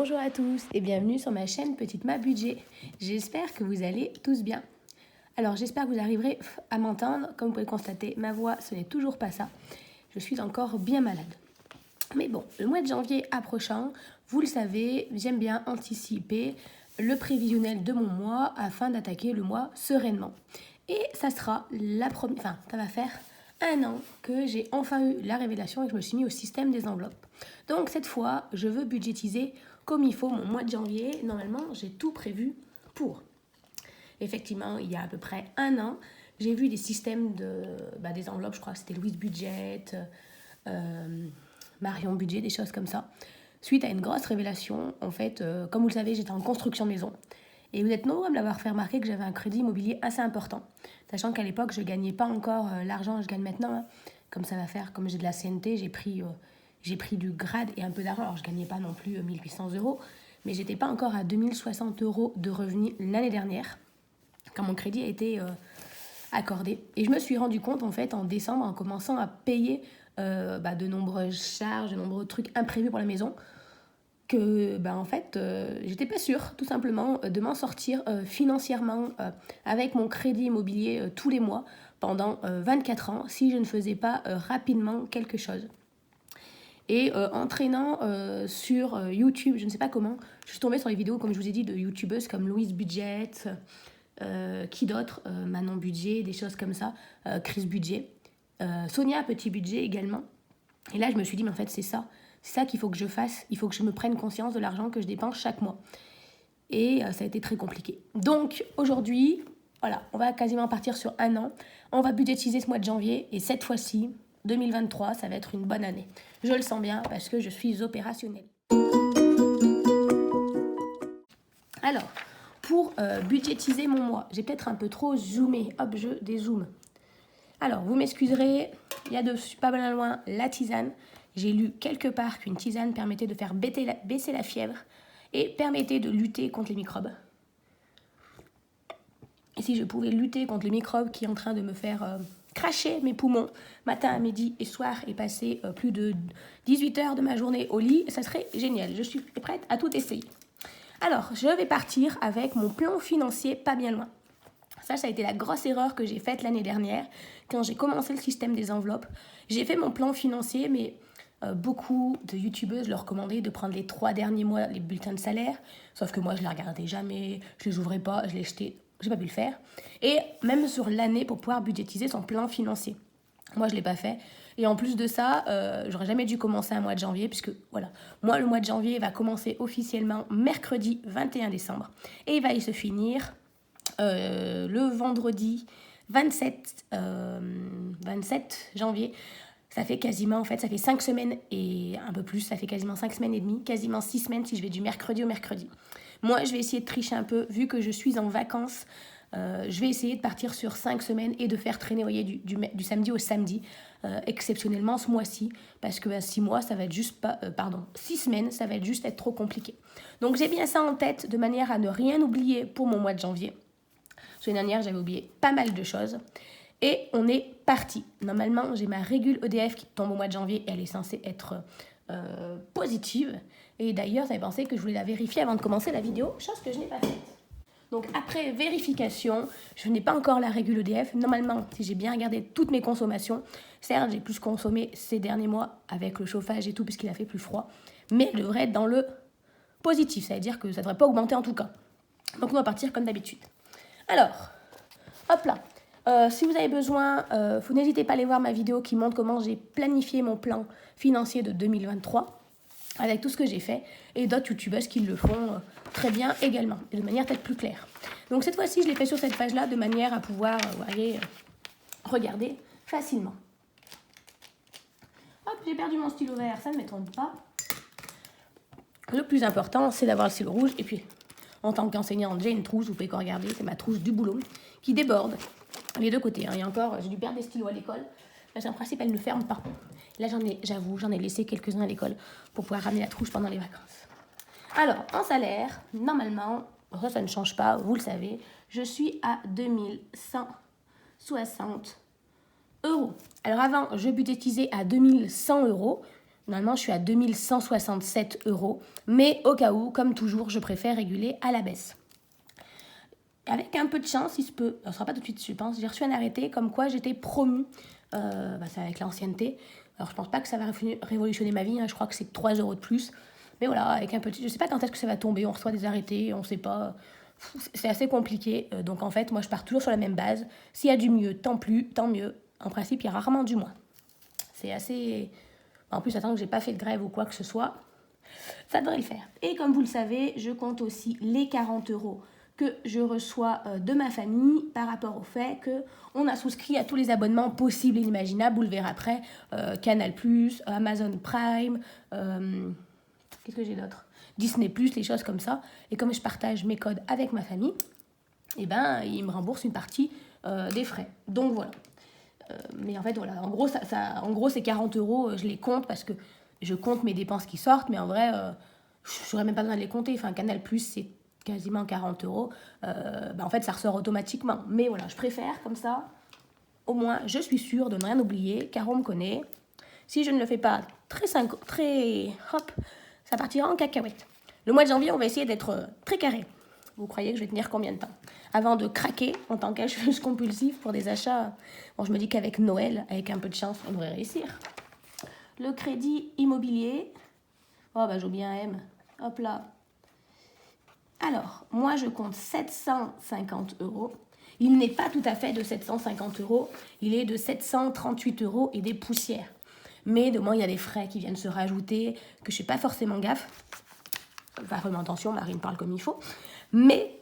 Bonjour à tous et bienvenue sur ma chaîne Petite Ma Budget. J'espère que vous allez tous bien. Alors j'espère que vous arriverez à m'entendre. Comme vous pouvez le constater, ma voix ce n'est toujours pas ça. Je suis encore bien malade. Mais bon, le mois de janvier approchant, vous le savez, j'aime bien anticiper le prévisionnel de mon mois afin d'attaquer le mois sereinement. Et ça sera ça va faire 1 an que j'ai enfin eu la révélation et que je me suis mis au système des enveloppes. Donc cette fois, je veux budgétiser comme il faut mon mois de janvier. Normalement, j'ai tout prévu pour. Effectivement, il y a à peu près 1 an, j'ai vu des systèmes des enveloppes, je crois que c'était Louise Budget, Marion Budget, des choses comme ça. Suite à une grosse révélation, en fait, comme vous le savez, j'étais en construction de maison. Et vous êtes nombreux à me l'avoir fait remarquer que j'avais un crédit immobilier assez important. Sachant qu'à l'époque, je ne gagnais pas encore l'argent que je gagne maintenant. Hein. Comme ça va faire, comme j'ai de la CNT, j'ai pris du grade et un peu d'argent. Alors, je ne gagnais pas non plus 1800 euros, mais j'étais pas encore à 2060 euros de revenus l'année dernière, quand mon crédit a été accordé. Et je me suis rendu compte, en fait, en décembre, en commençant à payer de nombreuses charges, de nombreux trucs imprévus pour la maison, que j'étais pas sûre tout simplement de m'en sortir financièrement avec mon crédit immobilier tous les mois pendant 24 ans si je ne faisais pas rapidement quelque chose. Et en traînant sur YouTube, je ne sais pas comment, je suis tombée sur les vidéos, comme je vous ai dit, de youtubeuses comme Louise Budget, qui d'autre, Manon Budget, des choses comme ça, Chris Budget, Sonia Petit Budget également. Et là, je me suis dit, mais en fait, c'est ça qu'il faut que je fasse. Il faut que je me prenne conscience de l'argent que je dépense chaque mois. Et ça a été très compliqué. Donc, aujourd'hui, voilà, on va quasiment partir sur 1 an. On va budgétiser ce mois de janvier. Et cette fois-ci, 2023, ça va être une bonne année. Je le sens bien parce que je suis opérationnelle. Alors, pour budgétiser mon mois, j'ai peut-être un peu trop zoomé. Hop, je dézoome. Alors, vous m'excuserez, il y a dessus pas mal loin la tisane. J'ai lu quelque part qu'une tisane permettait de faire baisser la fièvre et permettait de lutter contre les microbes. Et si je pouvais lutter contre les microbes qui est en train de me faire cracher mes poumons matin, midi et soir et passer plus de 18 heures de ma journée au lit, ça serait génial. Je suis prête à tout essayer. Alors, je vais partir avec mon plan financier pas bien loin. Ça a été la grosse erreur que j'ai faite l'année dernière quand j'ai commencé le système des enveloppes. J'ai fait mon plan financier, mais beaucoup de youtubeuses leur recommandaient de prendre les 3 derniers mois les bulletins de salaire. Sauf que moi, je ne les regardais jamais, je ne les ouvrais pas, je les jetais, je n'ai pas pu le faire. Et même sur l'année pour pouvoir budgétiser son plan financier. Moi, je ne l'ai pas fait. Et en plus de ça, j'aurais jamais dû commencer un mois de janvier, puisque voilà, moi, le mois de janvier va commencer officiellement mercredi 21 décembre. Et il va y se finir le vendredi 27 janvier. Ça fait quasiment, en fait, ça fait 5 semaines et un peu plus, ça fait quasiment 5 semaines et demie, quasiment 6 semaines si je vais du mercredi au mercredi. Moi, je vais essayer de tricher un peu, vu que je suis en vacances. Je vais essayer de partir sur 5 semaines et de faire traîner, vous voyez, du samedi au samedi, exceptionnellement ce mois-ci, parce que 6 mois, ça va être juste pas, 6 semaines, ça va être juste être trop compliqué. Donc j'ai bien ça en tête, de manière à ne rien oublier pour mon mois de janvier. L'année dernière, j'avais oublié pas mal de choses. Et on est parti. Normalement, j'ai ma régule EDF qui tombe au mois de janvier et elle est censée être positive. Et d'ailleurs, j'avais pensé que je voulais la vérifier avant de commencer la vidéo, chose que je n'ai pas faite. Donc après vérification, je n'ai pas encore la régule EDF. Normalement, si j'ai bien regardé toutes mes consommations, certes, j'ai plus consommé ces derniers mois avec le chauffage et tout, puisqu'il a fait plus froid, mais elle devrait être dans le positif. Ça veut dire que ça ne devrait pas augmenter en tout cas. Donc on va partir comme d'habitude. Alors, hop là, si vous avez besoin, vous n'hésitez pas à aller voir ma vidéo qui montre comment j'ai planifié mon plan financier de 2023 avec tout ce que j'ai fait et d'autres youtubeuses qui le font très bien également et de manière peut-être plus claire. Donc cette fois-ci, je l'ai fait sur cette page-là de manière à pouvoir regarder facilement. Hop, j'ai perdu mon stylo vert, ça ne m'étonne pas. Le plus important, c'est d'avoir le stylo rouge et puis en tant qu'enseignante, j'ai une trousse, vous pouvez regarder, c'est ma trousse du boulot, qui déborde les deux côtés. Et encore, j'ai dû perdre des stylos à l'école. Parce qu'en principe, elle ne ferme pas. Là, j'en ai laissé quelques-uns à l'école pour pouvoir ramener la trousse pendant les vacances. Alors, en salaire, normalement, ça ne change pas, vous le savez, je suis à 2160 euros. Alors avant, je budgétisais à 2100 euros. Normalement, je suis à 2167 €. Mais au cas où, comme toujours, je préfère réguler à la baisse. Avec un peu de chance, il se peut, ça ne sera pas tout de suite, je pense, j'ai reçu un arrêté comme quoi j'étais promue. C'est avec l'ancienneté. Alors, je pense pas que ça va révolutionner ma vie, hein, je crois que c'est 3 € de plus. Mais voilà, avec un petit. Je sais pas quand est-ce que ça va tomber, on reçoit des arrêtés, on sait pas. C'est assez compliqué. Donc, en fait, moi, je pars toujours sur la même base. S'il y a du mieux, tant mieux. En principe, il y a rarement du moins. C'est assez. En plus, attends que j'ai pas fait de grève ou quoi que ce soit, ça devrait le faire. Et comme vous le savez, je compte aussi les 40 € que je reçois de ma famille par rapport au fait qu'on a souscrit à tous les abonnements possibles et inimaginables. Vous le verrez après, Canal+, Amazon Prime, qu'est-ce que j'ai d'autre, Disney+, les choses comme ça. Et comme je partage mes codes avec ma famille, eh ben, ils me remboursent une partie des frais. Donc voilà. Mais en fait, voilà, en gros, ces 40 €, je les compte parce que je compte mes dépenses qui sortent, mais en vrai, je n'aurais même pas besoin de les compter. Enfin, Canal+, c'est quasiment 40 €. En fait, ça ressort automatiquement. Mais voilà, je préfère comme ça. Au moins, je suis sûre de ne rien oublier, car on me connaît. Si je ne le fais pas hop, ça partira en cacahuète. Le mois de janvier, on va essayer d'être très carré. Vous croyez que je vais tenir combien de temps avant de craquer en tant qu'acheteuse compulsive pour des achats? Bon, je me dis qu'avec Noël, avec un peu de chance, on devrait réussir. Le crédit immobilier. Oh, bah, j'ai oublié un M. Hop là. Alors, moi, je compte 750 €. Il n'est pas tout à fait de 750 €. Il est de 738 € et des poussières. Mais de moins, il y a des frais qui viennent se rajouter, que je ne fais pas forcément gaffe. Enfin, vraiment attention, Marie me parle comme il faut. Mais,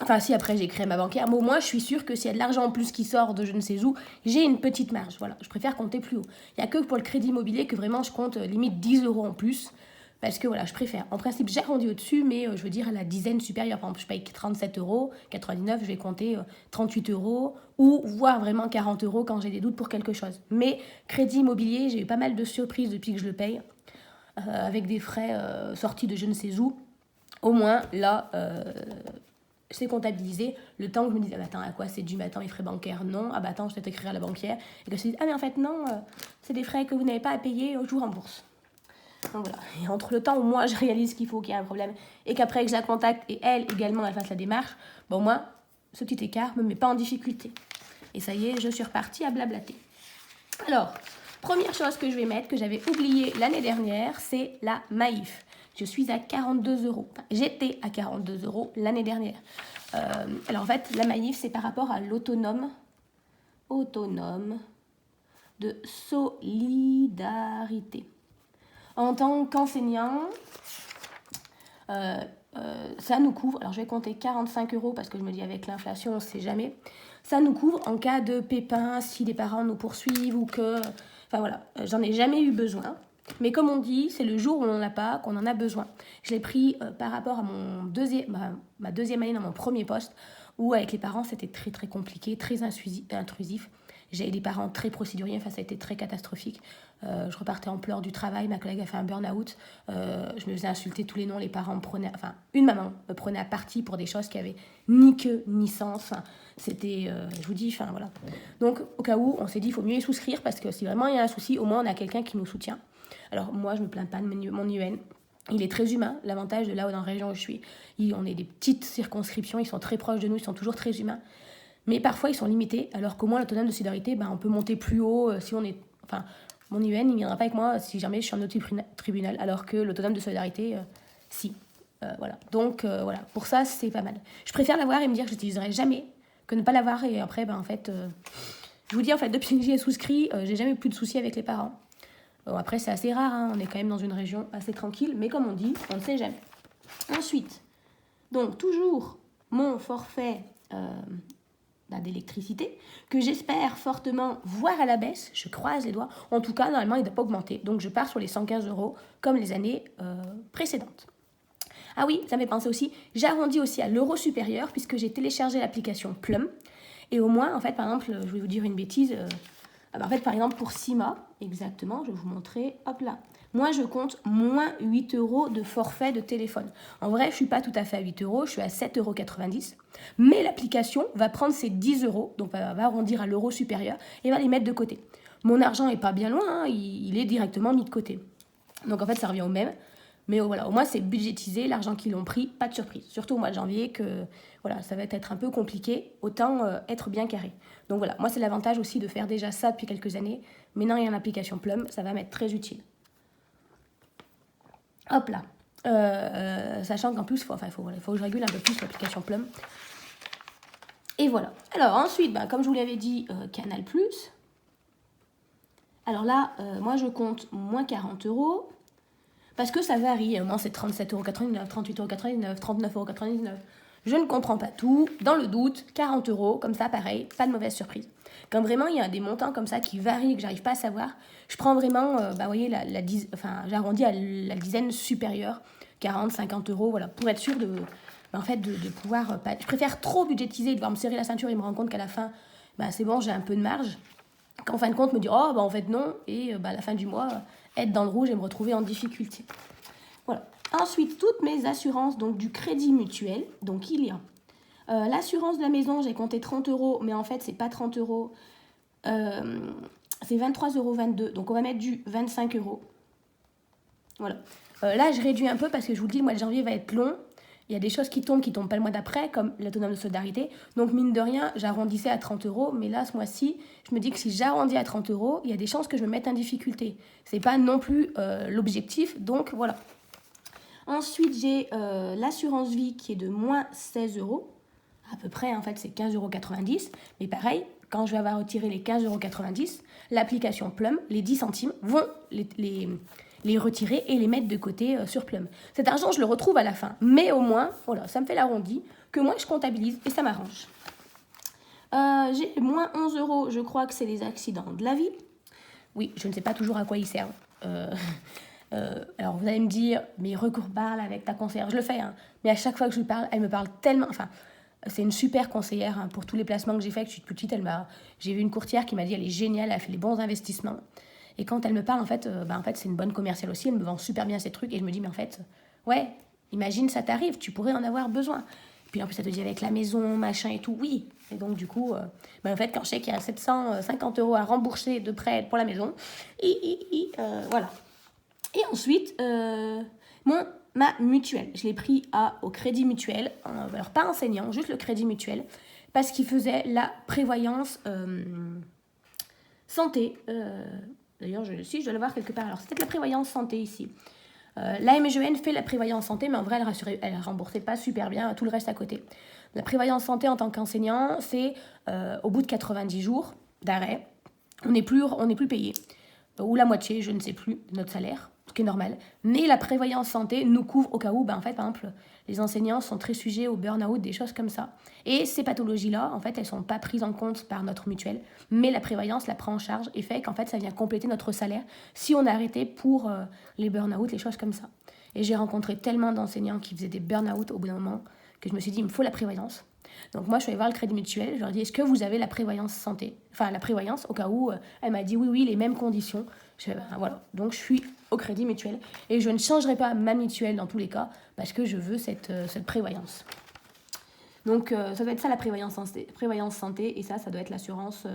enfin si après j'ai créé ma bancaire, mais au moins je suis sûre que s'il y a de l'argent en plus qui sort de je ne sais où, j'ai une petite marge. Voilà, je préfère compter plus haut. Il n'y a que pour le crédit immobilier que vraiment je compte limite 10 € en plus. Parce que voilà, je préfère. En principe, j'arrondis au-dessus, mais je veux dire à la dizaine supérieure. Par exemple, je paye 37,99 €, je vais compter 38 € ou voire vraiment 40 € quand j'ai des doutes pour quelque chose. Mais crédit immobilier, j'ai eu pas mal de surprises depuis que je le paye, avec des frais sortis de je ne sais où. Au moins, là, c'est comptabilisé. Le temps que je me dise, ah bah attends, à quoi c'est dû, mais attends, les frais bancaires, non. Ah bah attends, je vais t'écrire à la banquière. Et que je me dise, ah mais en fait, non, c'est des frais que vous n'avez pas à payer, je vous rembourse. Donc voilà. Et entre le temps où moi je réalise qu'il faut qu'il y ait un problème et qu'après que je la contacte et elle également elle fasse la démarche, bon moi, ce petit écart ne me met pas en difficulté. Et ça y est, je suis repartie à blablater. Alors, première chose que je vais mettre, que j'avais oublié l'année dernière, c'est la Maïf. Je suis à 42 €. Enfin, j'étais à 42 € l'année dernière. Alors en fait, la Maïf, c'est par rapport à l'autonome de solidarité. En tant qu'enseignant, ça nous couvre, alors je vais compter 45 € parce que je me dis avec l'inflation, on ne sait jamais. Ça nous couvre en cas de pépin, si les parents nous poursuivent ou que... Enfin voilà, j'en ai jamais eu besoin. Mais comme on dit, c'est le jour où on n'en a pas qu'on en a besoin. Je l'ai pris par rapport à ma deuxième année dans mon premier poste, où avec les parents, c'était très très compliqué, très intrusif. J'avais des parents très procéduriers, enfin ça a été très catastrophique. Je repartais en pleurs du travail, ma collègue a fait un burn-out. Je me faisais insulter tous les noms, les parents me prenaient... Enfin, une maman me prenait à partie pour des choses qui avaient ni queue ni sens. Enfin, c'était... je vous dis, enfin voilà. Donc, au cas où, on s'est dit, il faut mieux y souscrire parce que si vraiment il y a un souci, au moins on a quelqu'un qui nous soutient. Alors, moi, je ne me plains pas de mon UN. Il est très humain. L'avantage de là où dans la région où je suis, on est des petites circonscriptions, ils sont très proches de nous, ils sont toujours très humains. Mais parfois, ils sont limités, alors qu'au moins, l'autonome de solidarité, on peut monter plus haut si on est... Enfin, mon UN, il ne viendra pas avec moi si jamais je suis en autre tribunal, alors que l'autonome de solidarité, si. Voilà. Donc, voilà. Pour ça, c'est pas mal. Je préfère l'avoir et me dire que je n'utiliserai jamais que ne pas l'avoir. Et après, en fait... je vous dis, en fait, depuis que j'y ai souscrit, j'ai jamais eu plus de soucis avec les parents. Après, c'est assez rare, hein. On est quand même dans une région assez tranquille, mais comme on dit, on ne sait jamais. Ensuite, donc, toujours mon forfait... d'électricité, que j'espère fortement voir à la baisse, je croise les doigts. En tout cas, normalement, il ne doit pas augmenter. Donc, je pars sur les 115 € comme les années précédentes. Ah oui, ça me fait penser aussi, j'arrondis aussi à l'euro supérieur puisque j'ai téléchargé l'application Plum. Et au moins, en fait, par exemple, je vais vous dire une bêtise. En fait, par exemple, pour Sima, exactement, je vais vous montrer, hop là. Moi, je compte moins 8 € de forfait de téléphone. En vrai, je ne suis pas tout à fait à 8 €, je suis à 7,90 €. Mais l'application va prendre ces 10 €, donc va arrondir à l'euro supérieur, et va les mettre de côté. mon argent n'est pas bien loin, hein, il est directement mis de côté. Donc en fait, ça revient au même. Mais voilà, au moins c'est budgétisé, l'argent qu'ils ont pris, pas de surprise. Surtout au mois de janvier, que voilà, ça va être un peu compliqué, autant être bien carré. Donc voilà, moi c'est l'avantage aussi de faire déjà ça depuis quelques années. Maintenant il y a une application Plum, ça va m'être très utile. Hop là. Sachant qu'en plus, il faut que je régule un peu plus l'application Plum. Et voilà. Alors ensuite, comme je vous l'avais dit, Canal+. Alors là, moi je compte moins 40 €. Parce que ça varie. À un moment, c'est 37,99 €, 38,99 €, 39,99 €. Je ne comprends pas tout. Dans le doute, 40 €, comme ça, pareil, pas de mauvaise surprise. Quand vraiment il y a des montants comme ça qui varient et que j'arrive pas à savoir, je prends vraiment, vous voyez, j'arrondis à la dizaine supérieure, 40, 50 €, voilà, pour être sûr de pouvoir. Je préfère trop budgétiser, devoir me serrer la ceinture et me rendre compte qu'à la fin, c'est bon, j'ai un peu de marge. Qu'en fin de compte, me dire, en fait, non, et à la fin du mois, être dans le rouge et me retrouver en difficulté. Voilà. Ensuite, toutes mes assurances, donc du crédit mutuel. Donc, il y a l'assurance de la maison, j'ai compté 30 €, mais en fait, c'est pas 30 €. C'est 23,22 €. Donc, on va mettre du 25 €. Voilà. Là, je réduis un peu parce que je vous le dis, le mois de janvier va être long. Il y a des choses qui tombent pas le mois d'après, comme l'autonome de solidarité. Donc, mine de rien, j'arrondissais à 30 €. Mais là, ce mois-ci, je me dis que si j'arrondis à 30 €, il y a des chances que je me mette en difficulté. C'est pas non plus l'objectif. Donc, voilà. Ensuite, j'ai l'assurance vie qui est de moins 16 €. À peu près, en fait, c'est 15,90 €. Mais pareil, quand je vais avoir retiré les 15,90 €, l'application Plum, les 10 centimes, vont les retirer et les mettre de côté sur Plum. Cet argent, je le retrouve à la fin. Mais au moins, voilà, ça me fait l'arrondi que moi, je comptabilise et ça m'arrange. J'ai moins 11 €, je crois que c'est les accidents de la vie. Oui, je ne sais pas toujours à quoi ils servent. Alors, vous allez me dire, mais recours parle avec ta conseillère. Je le fais, hein. Mais à chaque fois que je lui parle, elle me parle tellement... Enfin, c'est une super conseillère hein, pour tous les placements que j'ai faits. Que je suis petite, j'ai vu une courtière qui m'a dit, elle est géniale, elle a fait les bons investissements. Et quand elle me parle, en fait, c'est une bonne commerciale aussi. Elle me vend super bien ses trucs. Et je me dis, mais en fait, ouais, imagine, ça t'arrive, tu pourrais en avoir besoin. Et puis en plus, ça te dit avec la maison, machin et tout, oui. Et donc, du coup, en fait, quand je sais qu'il y a 750 € à rembourser de prêt pour la maison, voilà. Et ensuite, ma mutuelle, je l'ai pris au crédit mutuel, alors pas enseignant, juste le crédit mutuel, parce qu'il faisait la prévoyance santé. D'ailleurs, je dois l'avoir quelque part. Alors, c'était la prévoyance santé ici. La MGN fait la prévoyance santé, mais en vrai, elle ne remboursait pas super bien tout le reste à côté. La prévoyance santé en tant qu'enseignant, c'est au bout de 90 jours d'arrêt, on n'est plus payé. Ou la moitié, je ne sais plus, de notre salaire, ce qui est normal. Mais la prévoyance santé nous couvre au cas où, en fait, par exemple, les enseignants sont très sujets au burn-out, des choses comme ça. Et ces pathologies-là, en fait, elles ne sont pas prises en compte par notre mutuelle, mais la prévoyance la prend en charge et fait qu'en fait, ça vient compléter notre salaire si on a arrêté pour les burn-out, les choses comme ça. Et j'ai rencontré tellement d'enseignants qui faisaient des burn-out au bout d'un moment que je me suis dit, il me faut la prévoyance. Donc moi, je suis allée voir le crédit mutuel, je leur ai dit, est-ce que vous avez la prévoyance santé? Enfin, la prévoyance, au cas où, elle m'a dit, oui, les mêmes conditions. Voilà, donc je suis au crédit mutuel et je ne changerai pas ma mutuelle dans tous les cas parce que je veux cette prévoyance. Donc ça doit être ça la prévoyance santé et ça doit être l'assurance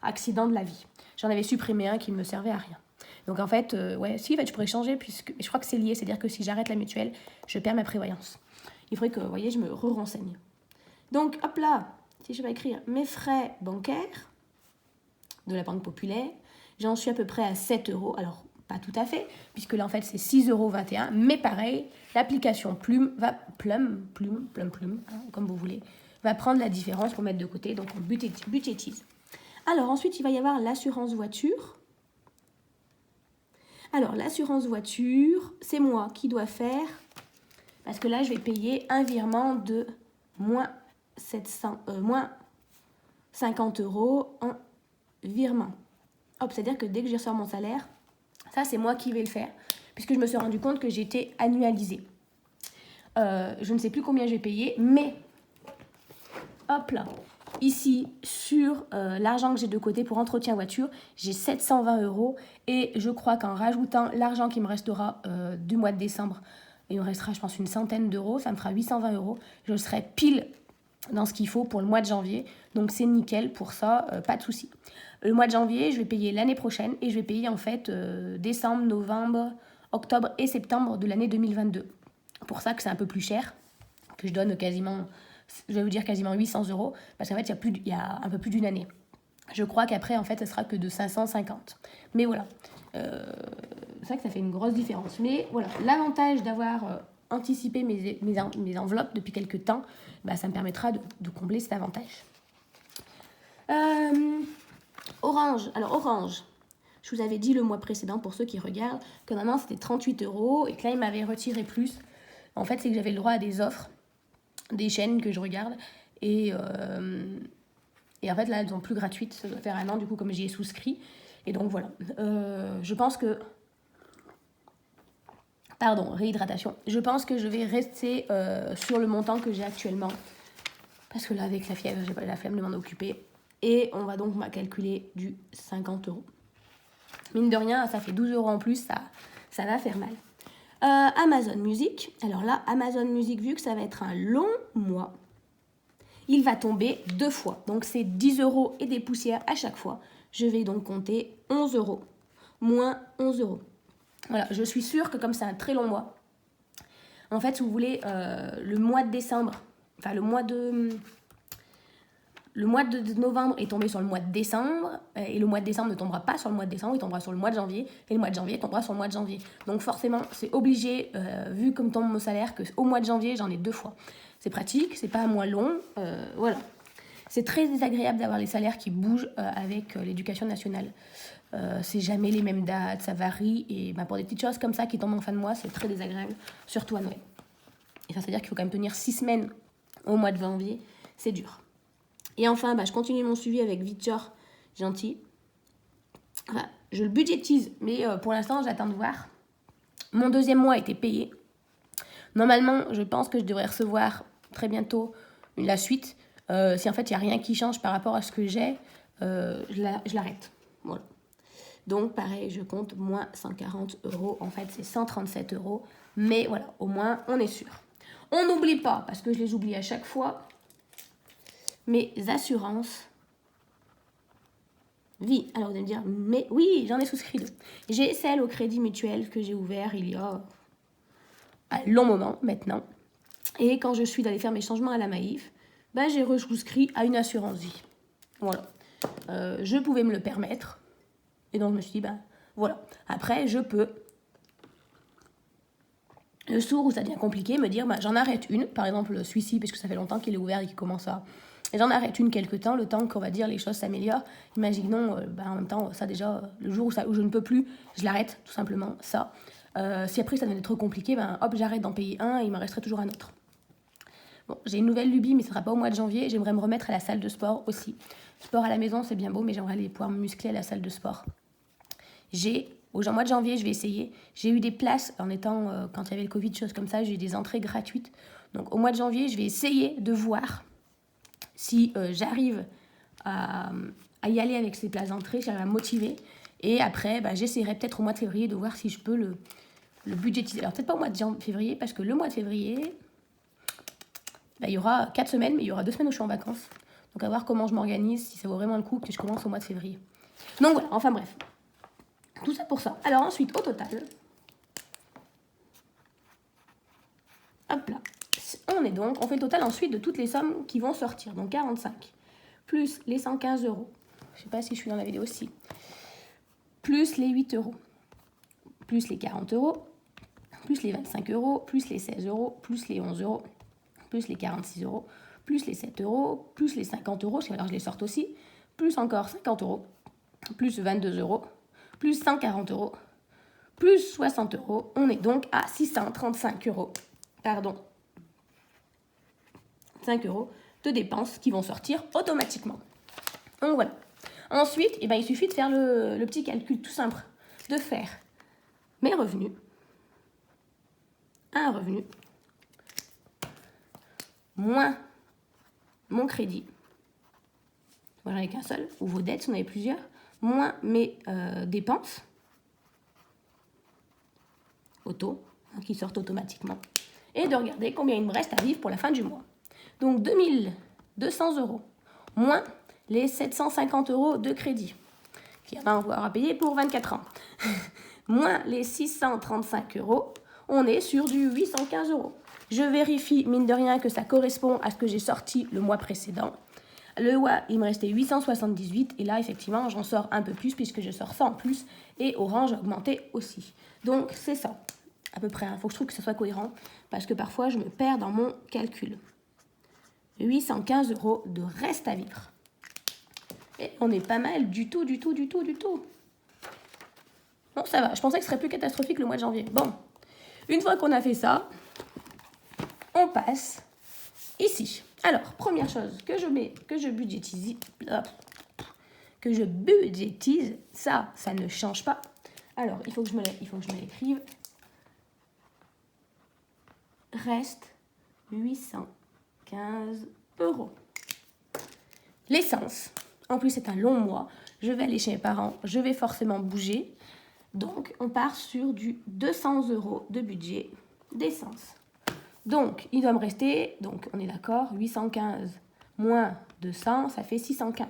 accident de la vie. J'en avais supprimé un qui ne me servait à rien. Donc en fait, je pourrais changer puisque je crois que c'est lié, c'est-à-dire que si j'arrête la mutuelle, je perds ma prévoyance. Il faudrait que, vous voyez, je me renseigne. Donc, hop là, si je vais écrire mes frais bancaires de la Banque Populaire, j'en suis à peu près à 7 €. Alors, pas tout à fait, puisque là, en fait, c'est 6,21 €. Mais pareil, l'application Plum, comme vous voulez, va prendre la différence pour mettre de côté. Donc, on budgétise. Alors, ensuite, il va y avoir l'assurance voiture. Alors, l'assurance voiture, c'est moi qui dois faire, parce que là, je vais payer un virement de moins 50 € en virement. Hop, c'est-à-dire que dès que je ressors mon salaire, ça, c'est moi qui vais le faire, puisque je me suis rendu compte que j'étais annualisée. Je ne sais plus combien j'ai payé, mais hop là, ici, sur l'argent que j'ai de côté pour entretien voiture, j'ai 720 € et je crois qu'en rajoutant l'argent qui me restera du mois de décembre, il me restera, je pense, une centaine d'euros, ça me fera 820 €, je serai pile dans ce qu'il faut pour le mois de janvier. Donc c'est nickel pour ça, pas de souci. Le mois de janvier, je vais payer l'année prochaine et je vais payer en fait décembre, novembre, octobre et septembre de l'année 2022. Pour ça que c'est un peu plus cher, que je donne quasiment, je vais vous dire quasiment 800 €, parce qu'en fait il y a un peu plus d'une année. Je crois qu'après en fait ce sera que de 550. Mais voilà, c'est vrai que ça fait une grosse différence. Mais voilà, l'avantage d'avoir anticipé mes enveloppes depuis quelques temps, ça me permettra de combler cet avantage. Orange. Alors Orange, je vous avais dit le mois précédent, pour ceux qui regardent, que normalement c'était 38 € et que là ils m'avaient retiré plus. En fait, c'est que j'avais le droit à des offres, des chaînes que je regarde. Et en fait, là, elles sont plus gratuites. Ça doit faire un an, du coup, comme j'y ai souscrit. Et donc, voilà. Je pense que... Pardon, réhydratation. Je pense que je vais rester sur le montant que j'ai actuellement. Parce que là, avec la fièvre, j'ai pas la flemme de m'en occuper. Et on va donc calculer du 50 €. Mine de rien, ça fait 12 € en plus. Ça va faire mal. Amazon Music. Alors là, Amazon Music, vu que ça va être un long mois, il va tomber 2 fois. Donc c'est 10 € et des poussières à chaque fois. Je vais donc compter 11 €. Moins 11 €. Voilà, je suis sûre que comme c'est un très long mois, en fait, si vous voulez, le mois de décembre, enfin le mois de novembre est tombé sur le mois de décembre, et le mois de décembre ne tombera pas sur le mois de décembre, il tombera sur le mois de janvier, et le mois de janvier tombera sur le mois de janvier. Donc forcément, c'est obligé, vu comme tombe mon salaire, qu'au mois de janvier, j'en ai 2 fois. C'est pratique, c'est pas un mois long, voilà. C'est très désagréable d'avoir les salaires qui bougent avec l'éducation nationale. C'est jamais les mêmes dates, ça varie, et pour des petites choses comme ça qui tombent en fin de mois, c'est très désagréable, surtout à Noël. Et ça, c'est-à-dire qu'il faut quand même tenir 6 semaines au mois de janvier, c'est dur. Et enfin, je continue mon suivi avec Victor Gentil. Enfin, je le budgétise, mais pour l'instant, j'attends de voir. Mon 2e mois a été payé. Normalement, je pense que je devrais recevoir très bientôt la suite. Si en fait, il n'y a rien qui change par rapport à ce que j'ai, je l'arrête. Voilà. Donc, pareil, je compte moins 140 €. En fait, c'est 137 €. Mais voilà, au moins, on est sûr. On n'oublie pas, parce que je les oublie à chaque fois, mes assurances vie. Alors, vous allez me dire, mais oui, j'en ai souscrit 2. J'ai celle au Crédit Mutuel que j'ai ouvert il y a un long moment maintenant. Et quand je suis d'aller faire mes changements à la Maïf, j'ai souscrit à une assurance vie. Voilà. Je pouvais me le permettre. Et donc, je me suis dit, voilà. Après, je peux, le jour où ça devient compliqué, me dire, j'en arrête une. Par exemple, celui-ci, parce que ça fait longtemps qu'il est ouvert et qu'il commence à... Et j'en arrête une quelque temps, le temps qu'on va dire les choses s'améliorent. Imaginons, en même temps, ça déjà, le jour où je ne peux plus, je l'arrête, tout simplement, ça. Si après ça devient trop compliqué, hop, j'arrête d'en payer un et il m'en resterait toujours un autre. Bon, j'ai une nouvelle lubie, mais ce ne sera pas au mois de janvier. J'aimerais me remettre à la salle de sport aussi. Sport à la maison, c'est bien beau, mais j'aimerais aller pouvoir me muscler à la salle de sport. Au mois de janvier, je vais essayer. J'ai eu des places en étant, quand il y avait le Covid, choses comme ça, j'ai eu des entrées gratuites. Donc au mois de janvier, je vais essayer de voir si j'arrive à y aller avec ces places d'entrée, si j'arrive à me motiver. Et après, j'essaierai peut-être au mois de février de voir si je peux le budgétiser. Alors peut-être pas au mois de février, parce que le mois de février, il y aura 4 semaines, mais il y aura 2 semaines où je suis en vacances. Donc à voir comment je m'organise, si ça vaut vraiment le coup que je commence au mois de février. Donc voilà, enfin bref. Tout ça pour ça. Alors ensuite, au total, hop là, on fait le total ensuite de toutes les sommes qui vont sortir. Donc 45, plus les 115 €. Je sais pas si je suis dans la vidéo aussi. Plus les 8 €, plus les 40 €, plus les 25 €, plus les 16 €, plus les 11 €, plus les 46 €, plus les 7 €, plus les 50 €, alors je les sorte aussi, plus encore 50 €, plus 22 €, plus 140 €, plus 60 €. On est donc à 635 €. Pardon. 5 € de dépenses qui vont sortir automatiquement. Donc voilà. Ensuite, il suffit de faire le petit calcul tout simple. De faire mes revenus. Un revenu. Moins mon crédit. Moi, j'en ai qu'un seul. Ou vos dettes, si vous en avez plusieurs. Moins mes dépenses. Qui sortent automatiquement. Et de regarder combien il me reste à vivre pour la fin du mois. Donc 200 euros, moins les 750 euros de crédit, qu'il va avoir à payer pour 24 ans, moins les 635 euros, on est sur du 815 euros. Je vérifie, mine de rien, que ça correspond à ce que j'ai sorti le mois précédent. Le mois, il me restait 878 et là, effectivement, j'en sors un peu plus puisque je sors ça en plus et Orange a augmenté aussi. Donc, c'est ça, à peu près. Il faut que je trouve que ça soit cohérent parce que parfois, je me perds dans mon calcul. 815 euros de reste à vivre. Et on est pas mal du tout. Bon, ça va. Je pensais que ce serait plus catastrophique le mois de janvier. Bon, une fois qu'on a fait ça, on passe ici. Alors, première chose que je budgétise, ça ne change pas. Alors, il faut que je me l'écrive. Reste 815 euros. L'essence. En plus, c'est un long mois. Je vais aller chez mes parents. Je vais forcément bouger. Donc, on part sur du 200 euros de budget d'essence. Donc, il doit me rester, donc on est d'accord, 815 moins 200, ça fait 615.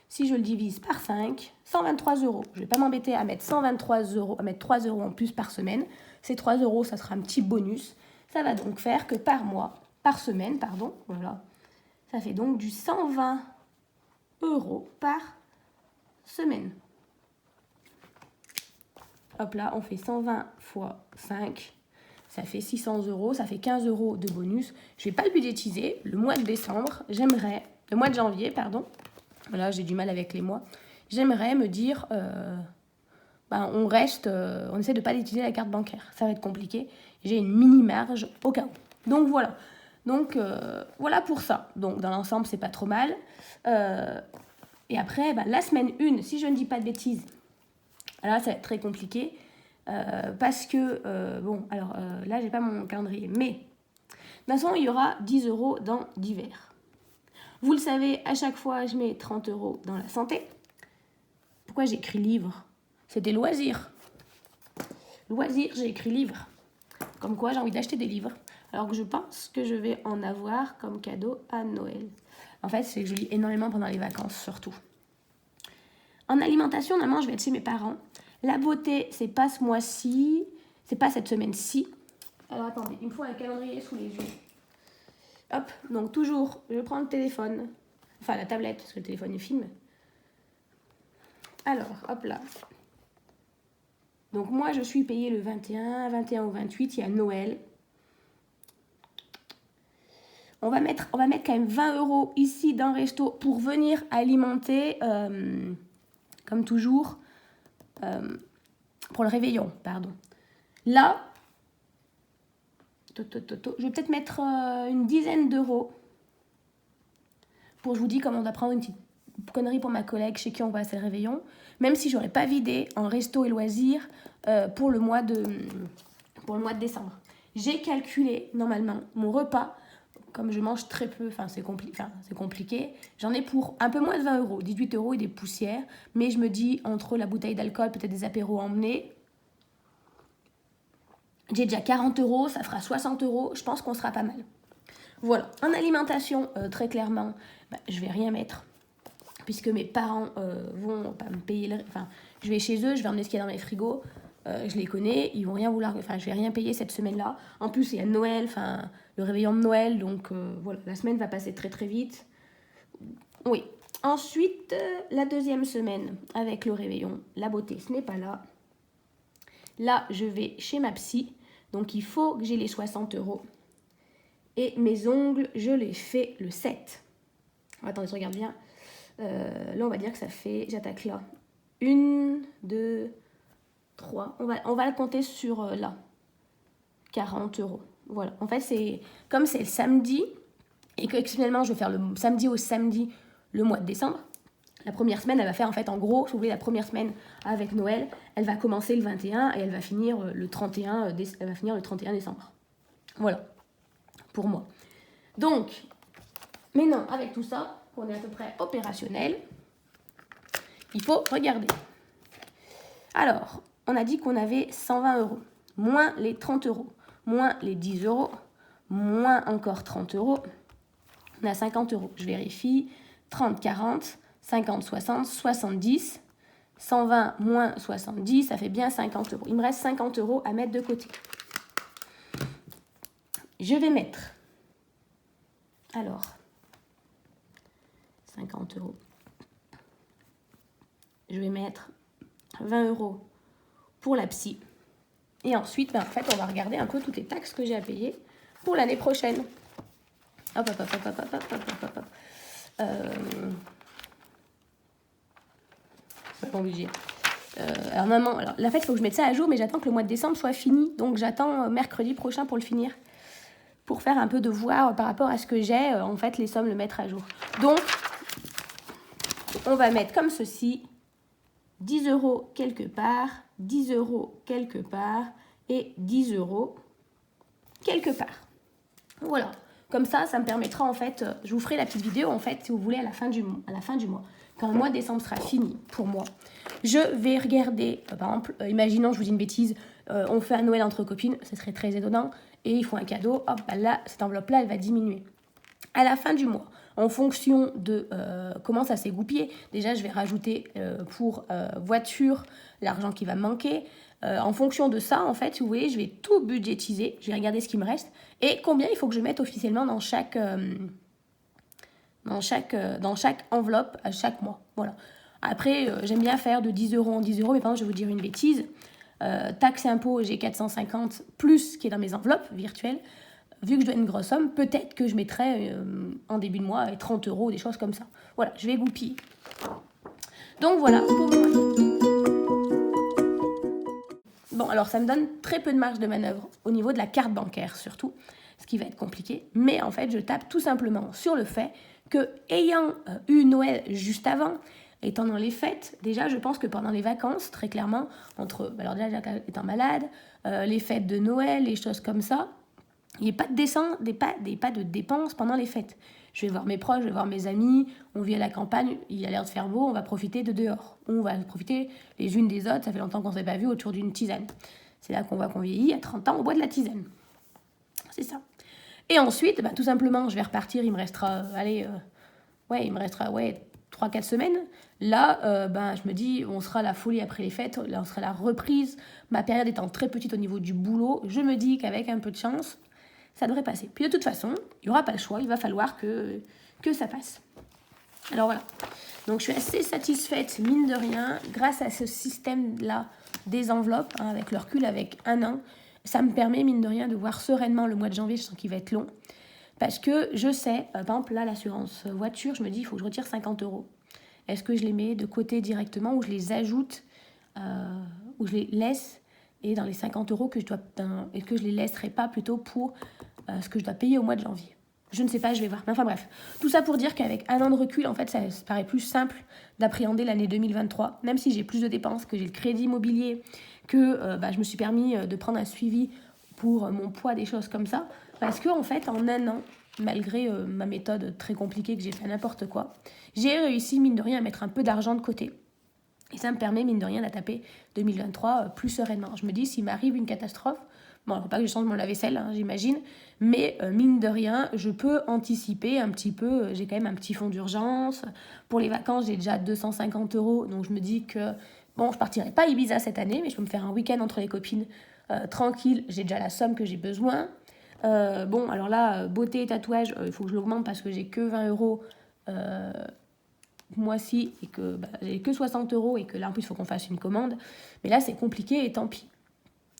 Si je le divise par 5, 123 euros. Je ne vais pas m'embêter à mettre 123 euros, à mettre 3 euros en plus par semaine. Ces 3 euros, ça sera un petit bonus. Ça va donc faire que par semaine, voilà, ça fait donc du 120 euros par semaine. Hop là, on fait 120 fois 5. Ça fait 600 euros, ça fait 15 euros de bonus. Je ne vais pas le budgétiser. Le mois de décembre, le mois de janvier, pardon. Voilà, j'ai du mal avec les mois. J'aimerais me dire, on essaie de ne pas utiliser la carte bancaire. Ça va être compliqué. J'ai une mini marge au cas où. Donc voilà. Donc voilà pour ça. Donc dans l'ensemble, c'est pas trop mal. Et après, la semaine 1, si je ne dis pas de bêtises, là, ça va être très compliqué. Parce que, là, j'ai pas mon calendrier. Mais, de toute façon, il y aura 10 euros dans divers. Vous le savez, à chaque fois, je mets 30 euros dans la santé. Pourquoi j'ai écrit livre? C'était loisir. Loisir, j'ai écrit livre. Comme quoi, j'ai envie d'acheter des livres. Alors que je pense que je vais en avoir comme cadeau à Noël. En fait, c'est que je lis énormément pendant les vacances, surtout. En alimentation, normalement, je vais être chez mes parents. La beauté, c'est pas ce mois-ci, c'est pas cette semaine-ci. Alors attendez, il me faut un calendrier sous les yeux. Hop, donc toujours, je prends le téléphone, enfin la tablette, parce que le téléphone il filme. Alors, hop là. Donc moi, je suis payée le 21 au 28, il y a Noël. On va mettre quand même 20 euros ici dans le resto pour venir alimenter, comme toujours, pour le réveillon, pardon. Là, je vais peut-être mettre une dizaine d'euros pour, je vous dis, comme on doit prendre une petite connerie pour ma collègue chez qui on va passer le réveillon, même si j'aurais pas vidé en resto et loisirs pour le mois de décembre. J'ai calculé normalement mon repas, comme je mange très peu, c'est compliqué, j'en ai pour un peu moins de 20 euros, 18 euros et des poussières, mais je me dis, entre la bouteille d'alcool, peut-être des apéros à emmener, j'ai déjà 40 euros, ça fera 60 euros, je pense qu'on sera pas mal. Voilà, en alimentation, très clairement, je vais rien mettre, puisque mes parents vont pas me payer, je vais chez eux, je vais emmener ce qu'il y a dans mes frigos, je les connais, ils vont rien vouloir, je vais rien payer cette semaine-là. En plus, il y a Noël, le réveillon de Noël, donc voilà, la semaine va passer très très vite. Oui. Ensuite, la deuxième semaine avec le réveillon, la beauté, ce n'est pas là. Là, je vais chez ma psy, donc il faut que j'ai les 60 euros. Et mes ongles, je les fais le 7. Attendez, je regarde bien. Là, on va dire que ça fait, j'attaque là, 1, 2, 3. On va le compter sur là. 40 euros. Voilà. En fait, comme c'est le samedi, et que exceptionnellement, je vais faire le samedi au samedi le mois de décembre. La première semaine, elle va faire en fait, en gros, si vous voulez, la première semaine avec Noël, elle va commencer le 21 et elle va finir le 31 décembre. Voilà. Pour moi. Donc, maintenant, avec tout ça, on est à peu près opérationnel. Il faut regarder. Alors, on a dit qu'on avait 120 euros, moins les 30 euros, moins les 10 euros, moins encore 30 euros, On a 50 euros. Je vérifie. 30, 40, 50, 60, 70, 120 moins 70, ça fait bien 50 euros. Il me reste 50 euros à mettre de côté. Je vais mettre, alors, 50 euros. Je vais mettre 20 euros pour la psy. Et ensuite, en fait, on va regarder un peu toutes les taxes que j'ai à payer pour l'année prochaine. Hop, hop, hop, hop, hop, hop, hop, hop, hop. Pas obligé. Alors maman, alors la fête, il faut que je mette ça à jour, mais j'attends que le mois de décembre soit fini. Donc j'attends mercredi prochain pour le finir. Pour faire un peu de voir par rapport à ce que j'ai, en fait, les sommes, le mettre à jour. Donc, on va mettre comme ceci, 10 euros quelque part, 10 euros quelque part et 10 euros quelque part. Voilà. Comme ça me permettra, en fait, je vous ferai la petite vidéo, en fait, si vous voulez, à la fin du mois. Quand le mois de décembre sera fini pour moi, je vais regarder, par exemple, imaginons, je vous dis une bêtise, on fait un Noël entre copines, ce serait très étonnant, et ils font un cadeau, hop, là, cette enveloppe-là, elle va diminuer. À la fin du mois, en fonction de comment ça s'est goupillé, déjà, je vais rajouter pour voiture l'argent qui va me manquer. En fonction de ça, en fait, si vous voyez, je vais tout budgétiser, je vais regarder ce qui me reste, et combien il faut que je mette officiellement dans chaque enveloppe à chaque mois. Voilà. Après, j'aime bien faire de 10 euros en 10 euros, mais par exemple, je vais vous dire une bêtise. Taxe et impôt, j'ai 450 plus ce qui est dans mes enveloppes virtuelles. Vu que je dois une grosse somme, peut-être que je mettrai en début de mois 30 euros, des choses comme ça. Voilà, je vais goupiller. Donc voilà pour moi. Bon, alors ça me donne très peu de marge de manœuvre au niveau de la carte bancaire surtout, ce qui va être compliqué. Mais en fait, je tape tout simplement sur le fait que, ayant eu Noël juste avant, étant dans les fêtes, déjà je pense que pendant les vacances, très clairement, entre, alors déjà étant malade, les fêtes de Noël, les choses comme ça, il n'y a pas de dépenses pendant les fêtes. Je vais voir mes proches, je vais voir mes amis, on vit à la campagne, il a l'air de faire beau, on va profiter de dehors. On va profiter les unes des autres, ça fait longtemps qu'on ne s'est pas vu autour d'une tisane. C'est là qu'on voit qu'on vieillit, à 30 ans, on boit de la tisane. C'est ça. Et ensuite, tout simplement, je vais repartir, il me restera 3-4 semaines. Là, je me dis, on sera à la folie après les fêtes, là, on sera à la reprise. Ma période étant très petite au niveau du boulot, je me dis qu'avec un peu de chance, ça devrait passer. Puis de toute façon, il n'y aura pas le choix, il va falloir que ça passe. Alors voilà. Donc je suis assez satisfaite, mine de rien, grâce à ce système-là des enveloppes, avec le recul, avec un an. Ça me permet, mine de rien, de voir sereinement le mois de janvier, je sens qu'il va être long. Parce que je sais, par exemple, là, l'assurance voiture, je me dis, il faut que je retire 50 euros. Est-ce que je les mets de côté directement ou je les ajoute, ou je les laisse, et dans les 50 euros est-ce que je les laisserai pas plutôt pour ce que je dois payer au mois de janvier? Je ne sais pas, je vais voir. Enfin bref, tout ça pour dire qu'avec un an de recul, en fait, ça paraît plus simple d'appréhender l'année 2023, même si j'ai plus de dépenses, que j'ai le crédit immobilier, que je me suis permis de prendre un suivi pour mon poids, des choses comme ça. Parce que en fait, en un an, malgré ma méthode très compliquée que j'ai fait n'importe quoi, j'ai réussi, mine de rien, à mettre un peu d'argent de côté. Et ça me permet, mine de rien, d'attaquer 2023 plus sereinement. Je me dis, s'il m'arrive une catastrophe, bon, il ne faut pas que je change mon lave-vaisselle, j'imagine, mais mine de rien, je peux anticiper un petit peu. J'ai quand même un petit fonds d'urgence. Pour les vacances, j'ai déjà 250 euros, donc je me dis que, bon, je ne partirai pas à Ibiza cette année, mais je peux me faire un week-end entre les copines tranquille. J'ai déjà la somme que j'ai besoin. Bon, alors là, beauté et tatouage, il faut que je l'augmente parce que j'ai que 20 euros mois-ci et que j'ai que 60 euros et que là, en plus, il faut qu'on fasse une commande. Mais là, c'est compliqué et tant pis.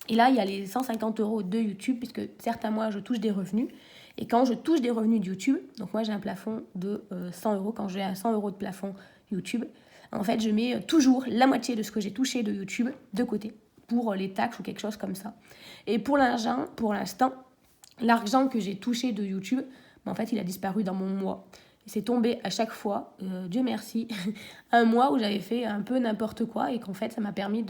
Et là, il y a les 150 euros de YouTube, puisque certains mois, je touche des revenus. Et quand je touche des revenus de YouTube, donc moi, j'ai un plafond de 100 euros. Quand j'ai un 100 euros de plafond YouTube, en fait, je mets toujours la moitié de ce que j'ai touché de YouTube de côté pour les taxes ou quelque chose comme ça. Et pour l'instant, l'argent que j'ai touché de YouTube, en fait, il a disparu dans mon mois. C'est tombé à chaque fois, Dieu merci, un mois où j'avais fait un peu n'importe quoi et qu'en fait, ça m'a permis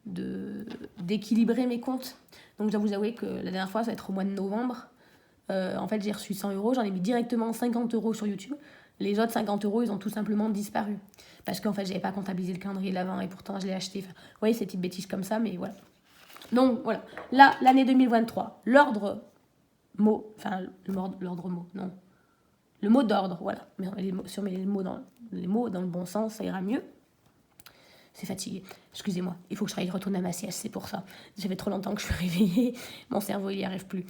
d'équilibrer mes comptes. Donc, je dois vous avouer que la dernière fois, ça va être au mois de novembre. En fait, j'ai reçu 100 euros, j'en ai mis directement 50 euros sur YouTube. Les autres 50 euros, ils ont tout simplement disparu. Parce qu'en fait, je n'avais pas comptabilisé le calendrier de l'Avent et pourtant, je l'ai acheté. Enfin, vous voyez, ces petites bêtises comme ça, mais voilà. Donc, voilà. Là, l'année 2023, l'ordre mot, le mot d'ordre, voilà. Mais si on met les mots dans le bon sens, ça ira mieux. C'est fatigué. Excusez-moi, il faut que je retourne à ma sieste, c'est pour ça. Ça fait trop longtemps que je suis réveillée, mon cerveau il n'y arrive plus.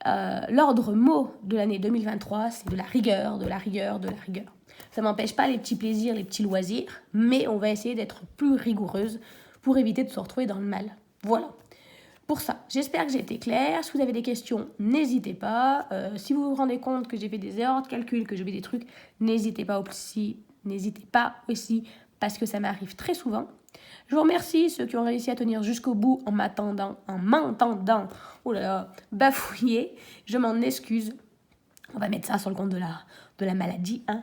L'ordre mot de l'année 2023, c'est de la rigueur, de la rigueur, de la rigueur. Ça ne m'empêche pas les petits plaisirs, les petits loisirs, mais on va essayer d'être plus rigoureuse pour éviter de se retrouver dans le mal. Voilà. Pour ça, j'espère que j'ai été claire. Si vous avez des questions, n'hésitez pas. Si vous vous rendez compte que j'ai fait des erreurs de calcul, que j'ai fait des trucs, n'hésitez pas aussi, parce que ça m'arrive très souvent. Je vous remercie ceux qui ont réussi à tenir jusqu'au bout en m'entendant, oh là là, bafouiller. Je m'en excuse. On va mettre ça sur le compte de la maladie, hein.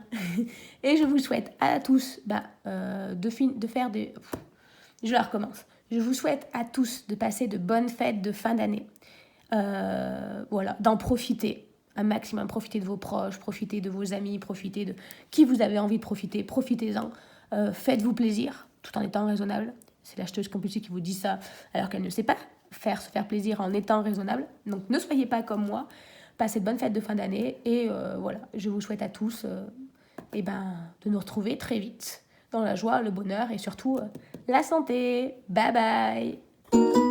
Et je vous souhaite à tous de faire des... Je la recommence. Je vous souhaite à tous de passer de bonnes fêtes de fin d'année. Voilà, d'en profiter un maximum. Profitez de vos proches, profitez de vos amis, profitez de qui vous avez envie de profiter. Profitez-en. Faites-vous plaisir, tout en étant raisonnable. C'est l'acheteuse compulsive qui vous dit ça, alors qu'elle ne sait pas se faire plaisir en étant raisonnable. Donc ne soyez pas comme moi. Passez de bonnes fêtes de fin d'année. Et voilà, je vous souhaite à tous de nous retrouver très vite dans la joie, le bonheur et surtout la santé. Bye bye.